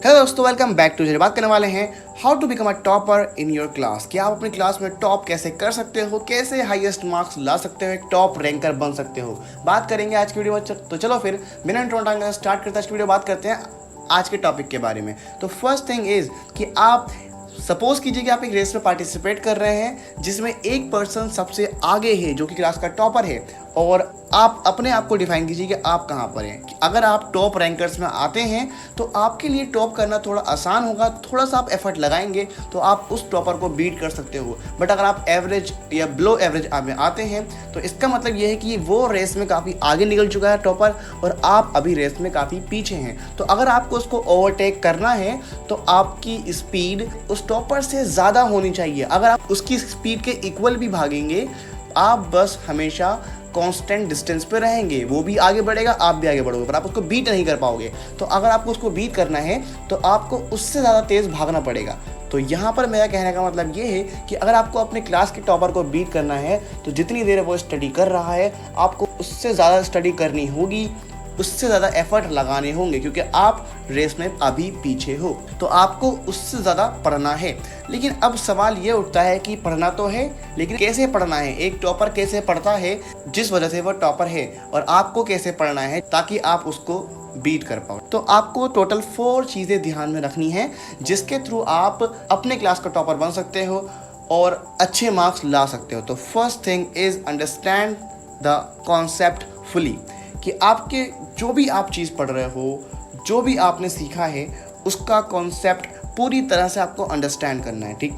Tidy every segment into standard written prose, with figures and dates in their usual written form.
Hello दोस्तों, welcome back to. बात करने वाले हैं how to become a topper in your class. कि आप अपनी क्लास में टॉप कैसे कर सकते हो, कैसे हाईएस्ट मार्क्स ला सकते हो, एक टॉप रैंकर बन सकते हो। बात करेंगे आज की वीडियो में। तो चलो फिर बिना इंट्रोडक्शन स्टार्ट करते हैं। आज की वीडियो बात करते हैं आज के टॉपिक के बारे में। तो फर्स्ट थिंग इज कि आप सपोज कीजिए कि आप एक रेस में पार्टिसिपेट कर रहे हैं जिसमें एक पर्सन सबसे आगे है जो कि क्लास का टॉपर है, और आप अपने आप को डिफाइन कीजिए कि आप कहाँ पर हैं। अगर आप टॉप रैंकर्स में आते हैं तो आपके लिए टॉप करना थोड़ा आसान होगा, थोड़ा सा आप एफर्ट लगाएंगे तो आप उस टॉपर को बीट कर सकते हो। बट अगर आप एवरेज या बिलो एवरेज में आते हैं तो इसका मतलब ये है कि वो रेस में काफ़ी आगे निकल चुका है टॉपर, और आप अभी रेस में काफ़ी पीछे हैं। तो अगर आपको उसको ओवरटेक करना है तो आपकी स्पीड उस टॉपर से ज़्यादा होनी चाहिए। अगर आप उसकी स्पीड के इक्वल भी भागेंगे, आप बस हमेशा कांस्टेंट डिस्टेंस पे रहेंगे। वो भी आगे बढ़ेगा, आप भी आगे बढ़ोगे, पर आप उसको बीट नहीं कर पाओगे। तो अगर आपको उसको बीट करना है तो आपको उससे ज़्यादा तेज़ भागना पड़ेगा। तो यहाँ पर मेरा कहने का मतलब ये है कि अगर आपको अपने क्लास के टॉपर को बीट करना है तो जितनी देर वो स्टडी कर रहा है आपको उससे ज़्यादा स्टडी करनी होगी, उससे ज़्यादा एफर्ट लगाने होंगे, क्योंकि आप रेस में अभी पीछे हो। तो आपको उससे ज़्यादा पढ़ना है। लेकिन अब सवाल ये उठता है कि पढ़ना तो है, लेकिन कैसे पढ़ना है। एक टॉपर कैसे पढ़ता है जिस वजह से वो टॉपर है, और आपको कैसे पढ़ना है ताकि आप उसको बीट कर पाओ। तो आपको टोटल 4 चीज़ें ध्यान में रखनी है जिसके थ्रू आप अपने क्लास का टॉपर बन सकते हो और अच्छे मार्क्स ला सकते हो। तो first thing is understand the concept fully. कि आपके जो भी आप चीज़ पढ़ रहे हो, जो भी आपने सीखा है, उसका कॉन्सेप्ट पूरी तरह से आपको अंडरस्टैंड करना है। ठीक,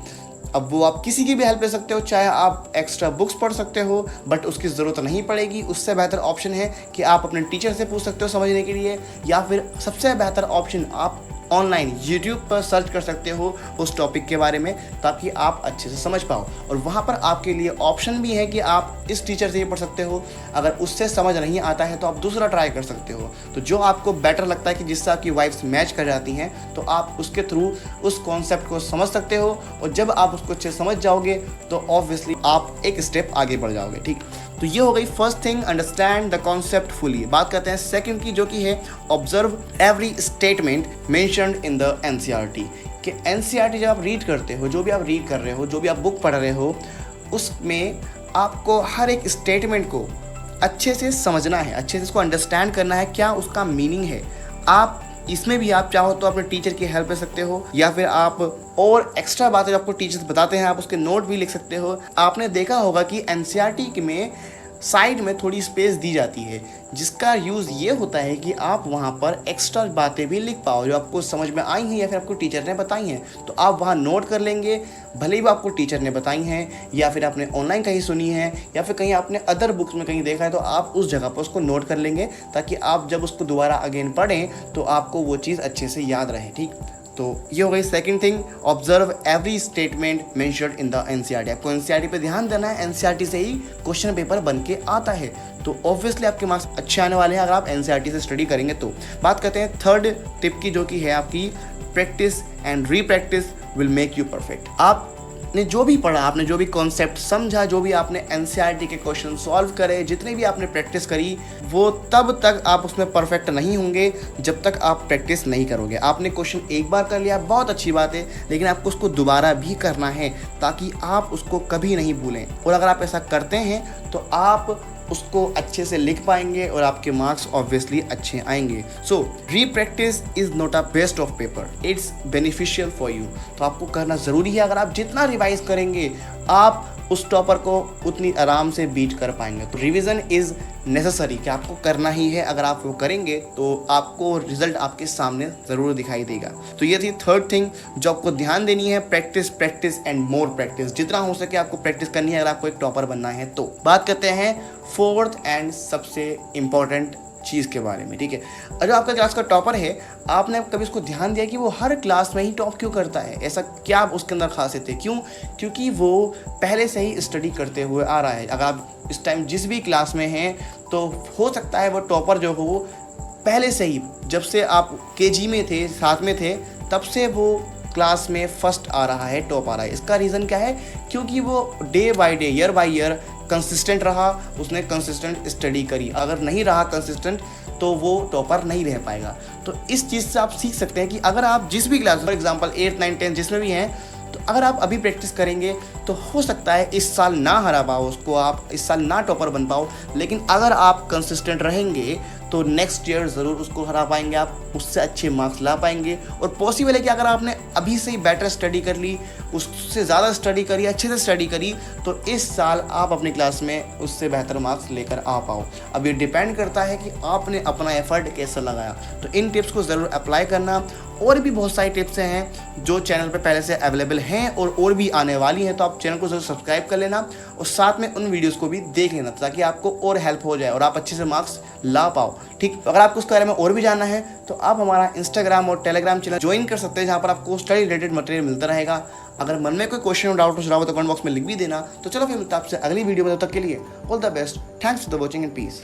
अब वो आप किसी की भी हेल्प ले सकते हो, चाहे आप एक्स्ट्रा बुक्स पढ़ सकते हो, बट उसकी ज़रूरत नहीं पड़ेगी। उससे बेहतर ऑप्शन है कि आप अपने टीचर से पूछ सकते हो समझने के लिए, या फिर सबसे बेहतर ऑप्शन आप ऑनलाइन यूट्यूब पर सर्च कर सकते हो उस टॉपिक के बारे में, ताकि आप अच्छे से समझ पाओ। और वहाँ पर आपके लिए ऑप्शन भी है कि आप इस टीचर से ही पढ़ सकते हो। अगर उससे समझ नहीं आता है तो आप दूसरा ट्राई कर सकते हो। तो जो आपको बेटर लगता है कि जिससे आपकी वाइब्स मैच कर जाती हैं, तो आप उसके थ्रू उस कॉन्सेप्ट को समझ सकते हो। और जब आप उसको अच्छे समझ जाओगे तो ऑब्वियसली आप एक स्टेप आगे बढ़ जाओगे। ठीक, तो ये हो गई first thing, understand the concept fully. बात करते हैं सेकंड की, जो कि है observe every statement mentioned in the NCERT. कि एनसीईआरटी जब आप रीड करते हो, जो भी आप रीड कर रहे हो, जो भी आप बुक पढ़ रहे हो, उसमें आपको हर एक स्टेटमेंट को अच्छे से समझना है, अच्छे से इसको अंडरस्टैंड करना है, क्या उसका मीनिंग है। आप इसमें भी आप चाहो तो अपने टीचर की हेल्प ले सकते हो, या फिर आप और एक्स्ट्रा बातें जो आपको टीचर्स बताते हैं आप उसके नोट भी लिख सकते हो। आपने देखा होगा कि एनसीईआरटी में साइड में थोड़ी स्पेस दी जाती है, जिसका यूज़ ये होता है कि आप वहाँ पर एक्स्ट्रा बातें भी लिख पाओ जो आपको समझ में आई हैं या फिर आपको टीचर ने बताई हैं। तो आप वहाँ नोट कर लेंगे, भले ही वो आपको टीचर ने बताई हैं या फिर आपने ऑनलाइन कहीं सुनी है या फिर कहीं आपने अदर बुक्स में कहीं देखा है, तो आप उस जगह पर उसको नोट कर लेंगे, ताकि आप जब उसको दोबारा अगेन पढ़ें तो आपको वो चीज़ अच्छे से याद रहे। ठीक, तो ये हो गई second thing, observe every statement mentioned in the NCERT. आपको एनसीईआरटी पे ध्यान देना है, एनसीईआरटी से ही क्वेश्चन पेपर बन के आता है। तो ऑब्वियसली आपके मार्क्स अच्छे आने वाले हैं अगर आप एनसीईआरटी से स्टडी करेंगे तो। बात करते हैं थर्ड टिप की, जो कि है आपकी practice and repractice will make you perfect. आपने जो भी पढ़ा, आपने जो भी कॉन्सेप्ट समझा, जो भी आपने एनसीईआरटी के क्वेश्चन सॉल्व करे, जितनी भी आपने प्रैक्टिस करी, वो तब तक आप उसमें परफेक्ट नहीं होंगे जब तक आप प्रैक्टिस नहीं करोगे। आपने क्वेश्चन एक बार कर लिया, बहुत अच्छी बात है, लेकिन आपको उसको दोबारा भी करना है ताकि आप उसको कभी नहीं भूलें। और अगर आप ऐसा करते हैं तो आप उसको अच्छे से लिख पाएंगे और आपके मार्क्स ऑब्वियसली अच्छे आएंगे। So repractice is not a waste of paper, it's beneficial for you. तो आपको करना ज़रूरी है। अगर आप जितना रिवाइज करेंगे आप उस टॉपर को उतनी आराम से बीट कर पाएंगे। तो रिवीजन इज़ नेसेसरी, कि आपको करना ही है। अगर आप वो करेंगे तो आपको रिजल्ट आपके सामने ज़रूर दिखाई देगा। तो ये थी थर्ड थिंग जो आपको ध्यान देनी है, practice, practice and more practice. जितना हो सके आपको प्रैक्टिस करनी है अगर आपको एक टॉपर बनना है तो। बात करते हैं फोर्थ एंड सबसे इम्पॉर्टेंट चीज़ के बारे में। ठीक है, अगर आपका क्लास का टॉपर है, आपने कभी उसको ध्यान दिया कि वो हर क्लास में ही टॉप क्यों करता है? ऐसा क्या उसके अंदर खासियत है? क्यों? क्योंकि वो पहले से ही स्टडी करते हुए आ रहा है। अगर आप इस टाइम जिस भी क्लास में हैं तो हो सकता है वो टॉपर जो हो पहले से ही, जब से आप केजी में थे, साथ में थे, तब से वो क्लास में फर्स्ट आ रहा है, टॉप आ रहा है। इसका रीज़न क्या है? क्योंकि वो day by day, year by year consistent रहा, उसने कंसिस्टेंट स्टडी करी। अगर नहीं रहा कंसिस्टेंट तो वो टॉपर नहीं रह पाएगा। तो इस चीज़ से आप सीख सकते हैं कि अगर आप जिस भी क्लास, फॉर एग्जाम्पल 8, 9, 10 जिसमें भी हैं, तो अगर आप अभी प्रैक्टिस करेंगे तो हो सकता है इस साल ना हरा पाओ उसको, आप इस साल ना टॉपर बन पाओ, लेकिन अगर आप कंसिस्टेंट रहेंगे तो नेक्स्ट ईयर ज़रूर उसको हरा पाएंगे, आप उससे अच्छे मार्क्स ला पाएंगे। और पॉसिबल है कि अगर आपने अभी से ही बेटर स्टडी कर ली, उससे ज़्यादा स्टडी करी, अच्छे से स्टडी करी, तो इस साल आप अपनी क्लास में उससे बेहतर मार्क्स लेकर आ पाओ। अब ये डिपेंड करता है कि आपने अपना एफर्ट कैसा लगाया। तो इन टिप्स को ज़रूर अप्लाई करना। और भी बहुत सारी टिप्स हैं जो चैनल पे पहले से अवेलेबल हैं और भी आने वाली हैं, तो आप चैनल को ज़रूर सब्सक्राइब कर लेना और साथ में उन वीडियोस को भी देख लेना ताकि आपको और हेल्प हो जाए और आप अच्छे से मार्क्स ला पाओ। ठीक, अगर आपको उसके बारे में और भी जानना है तो आप हमारा इंस्टाग्राम और टेलीग्राम चैनल ज्वाइन कर सकते हैं, जहाँ पर आपको स्टडी रिलेटेड मटेरियल मिलता रहेगा। अगर मन में कोई क्वेश्चन और डाउट हो रहा हो तो कमेंट बॉक्स में लिख भी देना। तो चलो फिर मिलता है आपसे अगली वीडियो में, तब तक के लिए all the best, thanks for the watching and piece.